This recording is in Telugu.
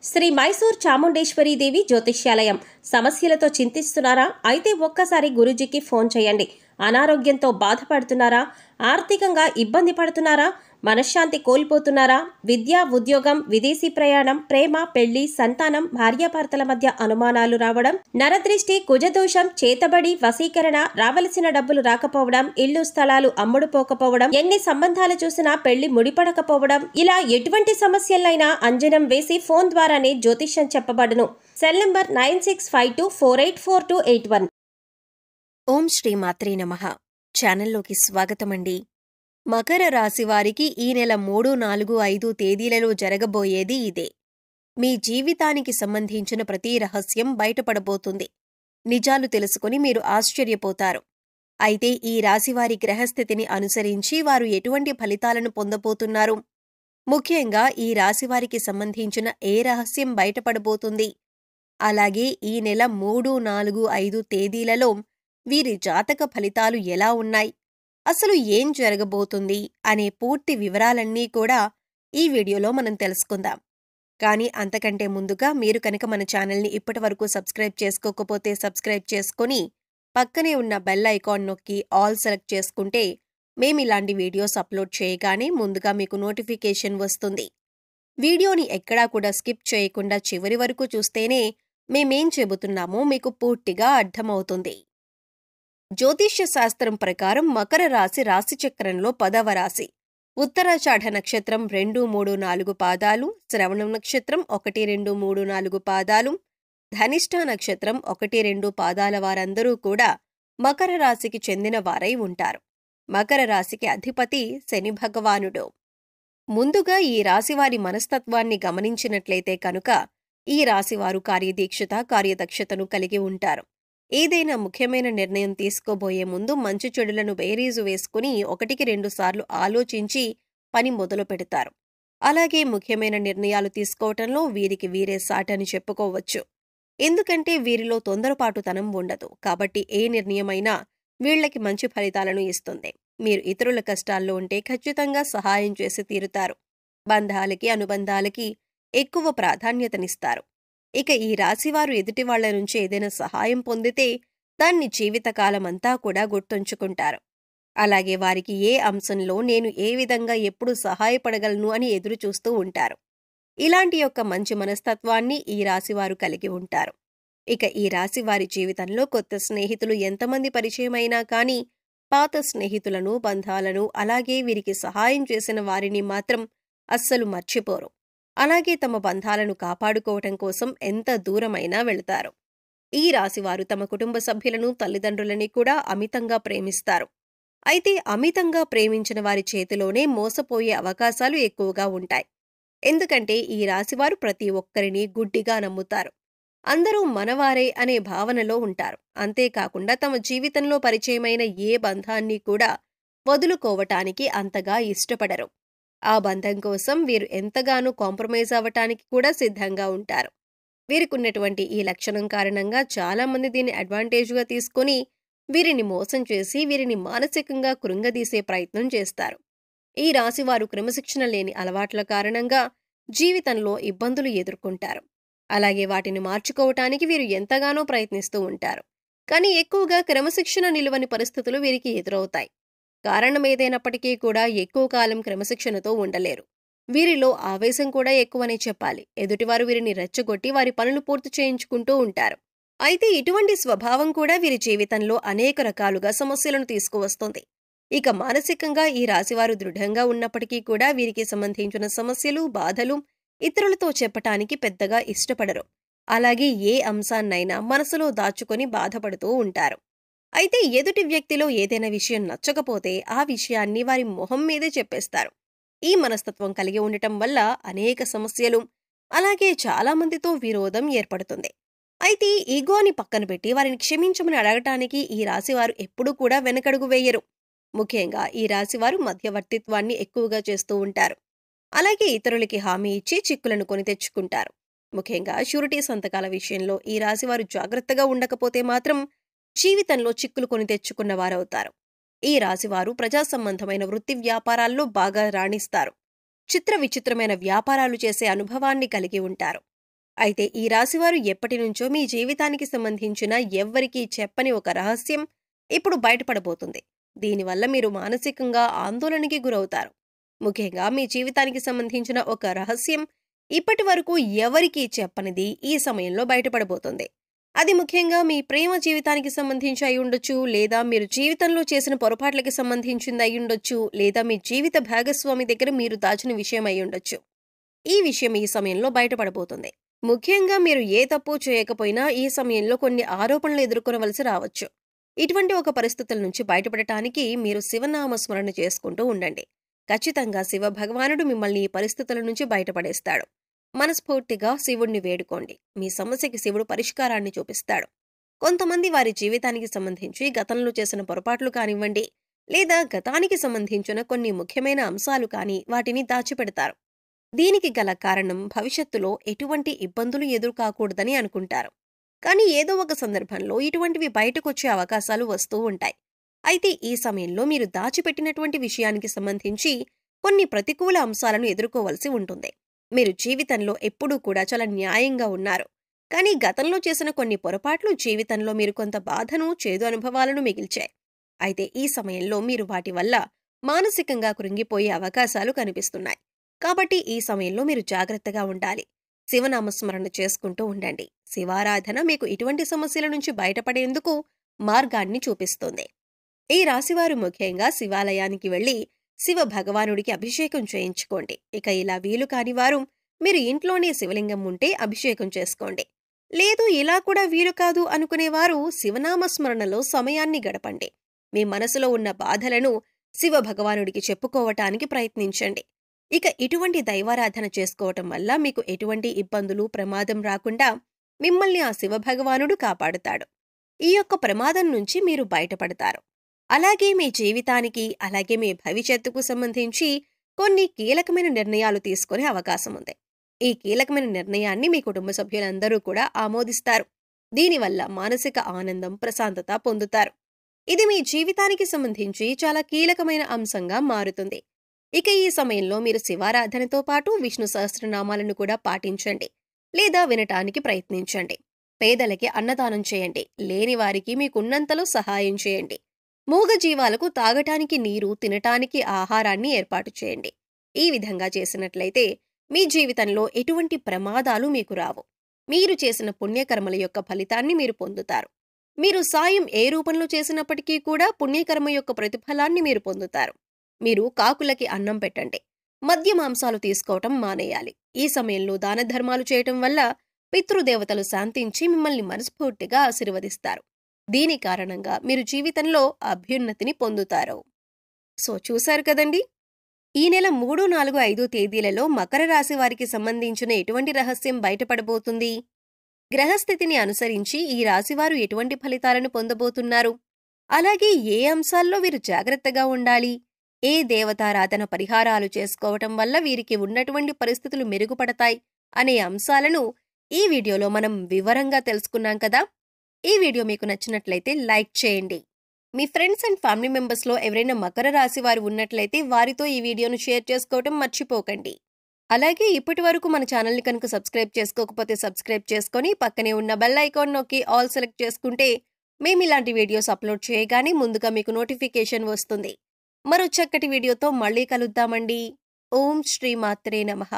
శ్రీ మైసూర్ చాముండేశ్వరి దేవి జ్యోతిష్యాలయం. సమస్యలతో చింతిస్తున్నారా? అయితే ఒక్కసారి గురూజీకి ఫోన్ చేయండి. అనారోగ్యంతో బాధపడుతున్నారా? ఆర్థికంగా ఇబ్బంది పడుతున్నారా? మనశ్శాంతి కోల్పోతున్నారా? విద్య, ఉద్యోగం, విదేశీ ప్రయాణం, ప్రేమ, పెళ్లి, సంతానం, భార్యాభర్తల మధ్య అనుమానాలు రావడం, నరదృష్టి, కుజదోషం, చేతబడి, వశీకరణ, రావలసిన డబ్బులు రాకపోవడం, ఇల్లు స్థలాలు అమ్ముడుపోకపోవడం, ఎన్ని సంబంధాలు చూసినా పెళ్లి ముడిపడకపోవడం, ఇలా ఎటువంటి సమస్యలైనా అంజనం వేసి ఫోన్ ద్వారానే జ్యోతిష్యం చెప్పబడును. Cell number 9652484281. ఓం శ్రీ మాత్రే నమః. ఛానల్లోకి స్వాగతమండి. మకర రాశి వారికి ఈ నెల 3, 4, 5 తేదీలలో జరగబోయేది ఇదే. మీ జీవితానికి సంబంధించిన ప్రతి రహస్యం బయటపడబోతుంది. నిజాలు తెలుసుకుని మీరు ఆశ్చర్యపోతారు. అయితే ఈ రాశివారి గ్రహస్థితిని అనుసరించి వారు ఎటువంటి ఫలితాలను పొందబోతున్నారు? ముఖ్యంగా ఈ రాశివారికి సంబంధించిన ఏ రహస్యం బయటపడబోతుంది? అలాగే ఈ నెల 3, 4, 5 తేదీలలో వీరి జాతక ఫలితాలు ఎలా ఉన్నాయి, అసలు ఏం జరగబోతుంది అనే పూర్తి వివరాలన్నీ కూడా ఈ వీడియోలో మనం తెలుసుకుందాం. కానీ అంతకంటే ముందుగా మీరు కనుక మన ఛానల్ని ఇప్పటివరకు సబ్స్క్రైబ్ చేసుకోకపోతే సబ్స్క్రైబ్ చేసుకొని పక్కనే ఉన్న బెల్ ఐకాన్ నొక్కి ఆల్ సెలెక్ట్ చేసుకుంటే మేమిలాంటి వీడియోస్ అప్లోడ్ చేయగానే ముందుగా మీకు నోటిఫికేషన్ వస్తుంది. వీడియోని ఎక్కడా కూడా స్కిప్ చేయకుండా చివరి వరకు చూస్తేనే మేమేం చెబుతున్నామో మీకు పూర్తిగా అర్థమవుతుంది. జ్యోతిష్య శాస్త్రం ప్రకారం మకర రాశి రాశిచక్రంలో 10వ రాశి. ఉత్తరాషాఢ నక్షత్రం 2, 3, 4 పాదాలు, శ్రవణం నక్షత్రం 1, 2, 3, 4 పాదాలు, ధనిష్ఠ నక్షత్రం 1, 2 పాదాల వారందరూ కూడా మకర రాశికి చెందిన వారై ఉంటారు. మకర రాశికి అధిపతి శని భగవానుడు. ముందుగా ఈ రాశివారి మనస్తత్వాన్ని గమనించినట్లయితే కనుక ఈ రాశివారు కార్యదీక్షత, కార్యదక్షతను కలిగి ఉంటారు. ఏదైనా ముఖ్యమైన నిర్ణయం తీసుకోబోయే ముందు మంచి చెడులను బేరీజు వేసుకుని 1కి 2 సార్లు ఆలోచించి పని మొదలు పెడతారు. అలాగే ముఖ్యమైన నిర్ణయాలు తీసుకోవటంలో వీరికి వీరే సాటని చెప్పుకోవచ్చు. ఎందుకంటే వీరిలో తొందరపాటుతనం ఉండదు. కాబట్టి ఏ నిర్ణయమైనా వీళ్లకి మంచి ఫలితాలను ఇస్తుంది. మీరు ఇతరుల కష్టాల్లో ఉంటే ఖచ్చితంగా సహాయం చేసి తీరుతారు. బంధాలకి, అనుబంధాలకి ఎక్కువ ప్రాధాన్యతనిస్తారు. ఇక ఈ రాశివారు ఎదుటివాళ్ల నుంచి ఏదైనా సహాయం పొందితే దాన్ని జీవితకాలమంతా కూడా గుర్తుంచుకుంటారు. అలాగే వారికి ఏ అంశంలో నేను ఏ విధంగా ఎప్పుడు సహాయపడగలను అని ఎదురు చూస్తూ ఉంటారు. ఇలాంటి యొక్క మంచి మనస్తత్వాన్ని ఈ రాశివారు కలిగి ఉంటారు. ఇక ఈ రాశివారి జీవితంలో కొత్త స్నేహితులు ఎంతమంది పరిచయమైనా కానీ పాత స్నేహితులను, బంధాలను, అలాగే వీరికి సహాయం చేసిన వారిని మాత్రం అస్సలు మర్చిపోరు. అలాగే తమ బంధాలను కాపాడుకోవటం కోసం ఎంత దూరమైనా వెళతారు. ఈ రాశివారు తమ కుటుంబ సభ్యులను, తల్లిదండ్రులని కూడా అమితంగా ప్రేమిస్తారు. అయితే అమితంగా ప్రేమించిన వారి చేతిలోనే మోసపోయే అవకాశాలు ఎక్కువగా ఉంటాయి. ఎందుకంటే ఈ రాశివారు ప్రతి ఒక్కరిని గుడ్డిగా నమ్ముతారు. అందరూ మనవారే అనే భావనలో ఉంటారు. అంతేకాకుండా తమ జీవితంలో పరిచయమైన ఏ బంధాన్ని కూడా వదులుకోవటానికి అంతగా ఇష్టపడరు. ఆ బంధం కోసం వీరు ఎంతగానో కాంప్రమైజ్ అవ్వటానికి కూడా సిద్ధంగా ఉంటారు. వీరికున్నటువంటి ఈ లక్షణం కారణంగా చాలామంది దీన్ని అడ్వాంటేజ్గా తీసుకుని వీరిని మోసం చేసి వీరిని మానసికంగా కృంగదీసే ప్రయత్నం చేస్తారు. ఈ రాశివారు క్రమశిక్షణ లేని అలవాట్ల కారణంగా జీవితంలో ఇబ్బందులు ఎదుర్కొంటారు. అలాగే వాటిని మార్చుకోవటానికి వీరు ఎంతగానో ప్రయత్నిస్తూ ఉంటారు. కానీ ఎక్కువగా క్రమశిక్షణ నిలువని పరిస్థితులు వీరికి ఎదురవుతాయి. కారణమేదైనప్పటికీ కూడా ఎక్కువ కాలం క్రమశిక్షణతో ఉండలేరు. వీరిలో ఆవేశం కూడా ఎక్కువనే చెప్పాలి. ఎదుటివారు వీరిని రెచ్చగొట్టి వారి పనులు పూర్తి చేయించుకుంటూ ఉంటారు. అయితే ఇటువంటి స్వభావం కూడా వీరి జీవితంలో అనేక రకాలుగా సమస్యలను తీసుకువస్తుంది. ఇక మానసికంగా ఈ రాశివారు దృఢంగా ఉన్నప్పటికీ కూడా వీరికి సంబంధించిన సమస్యలు, బాధలు ఇతరులతో చెప్పటానికి పెద్దగా ఇష్టపడరు. అలాగే ఏ అంశాన్నైనా మనసులో దాచుకొని బాధపడుతూ ఉంటారు. అయితే ఎదుటి వ్యక్తిలో ఏదైనా విషయం నచ్చకపోతే ఆ విషయాన్ని వారి మొహం మీదే చెప్పేస్తారు. ఈ మనస్తత్వం కలిగి ఉండటం వల్ల అనేక సమస్యలు, అలాగే చాలామందితో విరోధం ఏర్పడుతుంది. అయితే ఈగోని పక్కన పెట్టి వారిని క్షమించమని అడగటానికి ఈ రాశివారు ఎప్పుడూ కూడా వెనకడుగు వేయరు. ముఖ్యంగా ఈ రాశివారు మధ్యవర్తిత్వాన్ని ఎక్కువగా చేస్తూ ఉంటారు. అలాగే ఇతరులకి హామీ ఇచ్చి చిక్కులను కొని తెచ్చుకుంటారు. ముఖ్యంగా షూరిటీ సంతకాల విషయంలో ఈ రాశివారు జాగ్రత్తగా ఉండకపోతే మాత్రం జీవితంలో చిక్కులు కొని తెచ్చుకున్న వారవుతారు. ఈ రాశివారు ప్రజా సంబంధమైన వృత్తి వ్యాపారాల్లో బాగా రాణిస్తారు. చిత్ర విచిత్రమైన వ్యాపారాలు చేసే అనుభవాన్ని కలిగి ఉంటారు. అయితే ఈ రాశివారు ఎప్పటినుంచో మీ జీవితానికి సంబంధించిన ఎవ్వరికీ చెప్పని ఒక రహస్యం ఇప్పుడు బయటపడబోతుంది. దీనివల్ల మీరు మానసికంగా ఆందోళనకి గురవుతారు. ముఖ్యంగా మీ జీవితానికి సంబంధించిన ఒక రహస్యం ఇప్పటి వరకు ఎవరికీ చెప్పనిది ఈ సమయంలో బయటపడబోతుంది. అది ముఖ్యంగా మీ ప్రేమ జీవితానికి సంబంధించి అయ్యుండొచ్చు, లేదా మీరు జీవితంలో చేసిన పొరపాట్లకి సంబంధించింది అయ్యుండొచ్చు, లేదా మీ జీవిత భాగస్వామి దగ్గర మీరు దాచిన విషయం అయ్యుండొచ్చు. ఈ విషయం ఈ సమయంలో బయటపడబోతుంది. ముఖ్యంగా మీరు ఏ తప్పు చేయకపోయినా ఈ సమయంలో కొన్ని ఆరోపణలు ఎదుర్కొనవలసి రావచ్చు. ఇటువంటి ఒక పరిస్థితుల నుంచి బయటపడటానికి మీరు శివనామస్మరణ చేసుకుంటూ ఉండండి. ఖచ్చితంగా శివ భగవానుడు మిమ్మల్ని ఈ పరిస్థితుల నుంచి బయటపడేస్తాడు. మనస్ఫూర్తిగా శివుణ్ణి వేడుకోండి. మీ సమస్యకి శివుడు పరిష్కారాన్ని చూపిస్తాడు. కొంతమంది వారి జీవితానికి సంబంధించి గతంలో చేసిన పొరపాట్లు కానివ్వండి, లేదా గతానికి సంబంధించిన కొన్ని ముఖ్యమైన అంశాలు కానీ వాటిని దాచిపెడతారు. దీనికి గల కారణం భవిష్యత్తులో ఎటువంటి ఇబ్బందులు ఎదురుకాకూడదని అనుకుంటారు. కానీ ఏదో ఒక సందర్భంలో ఇటువంటివి బయటకొచ్చే అవకాశాలు వస్తూ ఉంటాయి. అయితే ఈ సమయంలో మీరు దాచిపెట్టినటువంటి విషయానికి సంబంధించి కొన్ని ప్రతికూల అంశాలను ఎదుర్కోవలసి ఉంటుంది. మీరు జీవితంలో ఎప్పుడూ కూడా చాలా న్యాయంగా ఉన్నారు. కానీ గతంలో చేసిన కొన్ని పొరపాట్లు జీవితంలో మీరు కొంత బాధను, చేదు అనుభవాలను మిగిల్చాయి. అయితే ఈ సమయంలో మీరు వాటి వల్ల మానసికంగా కృంగిపోయే అవకాశాలు కనిపిస్తున్నాయి. కాబట్టి ఈ సమయంలో మీరు జాగ్రత్తగా ఉండాలి. శివనామస్మరణ చేసుకుంటూ ఉండండి. శివారాధన మీకు ఇటువంటి సమస్యల నుంచి బయటపడేందుకు మార్గాన్ని చూపిస్తుంది. ఈ రాశివారు ముఖ్యంగా శివాలయానికి వెళ్లి శివ భగవానుడికి అభిషేకం చేయించుకోండి. ఇక ఇలా వీలు కానివారు మీరు ఇంట్లోనే శివలింగం ఉంటే అభిషేకం చేసుకోండి. లేదు ఇలా కూడా వీలు కాదు అనుకునేవారు శివనామస్మరణలో సమయాన్ని గడపండి. మీ మనసులో ఉన్న బాధలను శివ భగవానుడికి చెప్పుకోవటానికి ప్రయత్నించండి. ఇక ఇటువంటి దైవారాధన చేసుకోవటం వల్ల మీకు ఎటువంటి ఇబ్బందులు, ప్రమాదం రాకుండా మిమ్మల్ని ఆ శివభగవానుడు కాపాడుతాడు. ఈ యొక్క ప్రమాదం నుంచి మీరు బయటపడతారు. అలాగే మీ జీవితానికి, అలాగే మీ భవిష్యత్తుకు సంబంధించి కొన్ని కీలకమైన నిర్ణయాలు తీసుకునే అవకాశం ఉంది. ఈ కీలకమైన నిర్ణయాన్ని మీ కుటుంబ సభ్యులందరూ కూడా ఆమోదిస్తారు. దీనివల్ల మానసిక ఆనందం, ప్రశాంతత పొందుతారు. ఇది మీ జీవితానికి సంబంధించి చాలా కీలకమైన అంశంగా మారుతుంది. ఇక ఈ సమయంలో మీరు శివారాధనతో పాటు విష్ణు సహస్రనామాలను కూడా పాటించండి, లేదా వినటానికి ప్రయత్నించండి. పేదలకి అన్నదానం చేయండి. లేని వారికి మీకున్నంతలో సహాయం చేయండి. మూగజీవాలకు తాగటానికి నీరు, తినటానికి ఆహారాన్ని ఏర్పాటు చేయండి. ఈ విధంగా చేసినట్లయితే మీ జీవితంలో ఎటువంటి ప్రమాదాలు మీకు రావు. మీరు చేసిన పుణ్యకర్మల యొక్క ఫలితాన్ని మీరు పొందుతారు. మీరు సాయం ఏ రూపంలో చేసినప్పటికీ కూడా పుణ్యకర్మ యొక్క ప్రతిఫలాన్ని మీరు పొందుతారు. మీరు కాకులకి అన్నం పెట్టండి. మద్య మాంసాలు తీసుకోవటం మానేయాలి. ఈ సమయంలో దాన ధర్మాలు చేయటం వల్ల పితృదేవతలు శాంతించి మిమ్మల్ని మనస్ఫూర్తిగా ఆశీర్వదిస్తారు. దీని కారణంగా మీరు జీవితంలో అభ్యున్నతిని పొందుతారు. సో చూశారు కదండి, ఈ నెల 3, 4, 5 తేదీలలో మకర రాశి వారికి సంబంధించిన ఎటువంటి రహస్యం బయటపడబోతుంది? గ్రహస్థితిని అనుసరించి ఈ రాశివారు ఎటువంటి ఫలితాలను పొందబోతున్నారు? అలాగే ఏ అంశాల్లో వీరు జాగ్రత్తగా ఉండాలి? ఏ దేవతారాధన పరిహారాలు చేసుకోవటం వల్ల వీరికి ఉన్నటువంటి పరిస్థితులు మెరుగుపడతాయి అనే అంశాలను ఈ వీడియోలో మనం వివరంగా తెలుసుకున్నాం కదా. ఈ వీడియో మీకు నచ్చినట్లయితే లైక్ చేయండి. మీ ఫ్రెండ్స్ అండ్ ఫ్యామిలీ మెంబర్స్లో ఎవరైనా మకర రాశి వారు ఉన్నట్లయితే వారితో ఈ వీడియోను షేర్ చేసుకోవటం మర్చిపోకండి. అలాగే ఇప్పటి వరకు మన ఛానల్ని కనుక సబ్స్క్రైబ్ చేసుకోకపోతే సబ్స్క్రైబ్ చేసుకొని పక్కనే ఉన్న బెల్ ఐకాన్ నొక్కి ఆల్ సెలెక్ట్ చేసుకుంటే మేము ఇలాంటి వీడియోస్ అప్లోడ్ చేయగానే ముందుగా మీకు నోటిఫికేషన్ వస్తుంది. మరో చక్కటి వీడియోతో మళ్ళీ కలుద్దామండి. ఓం శ్రీ మాత్రే నమః.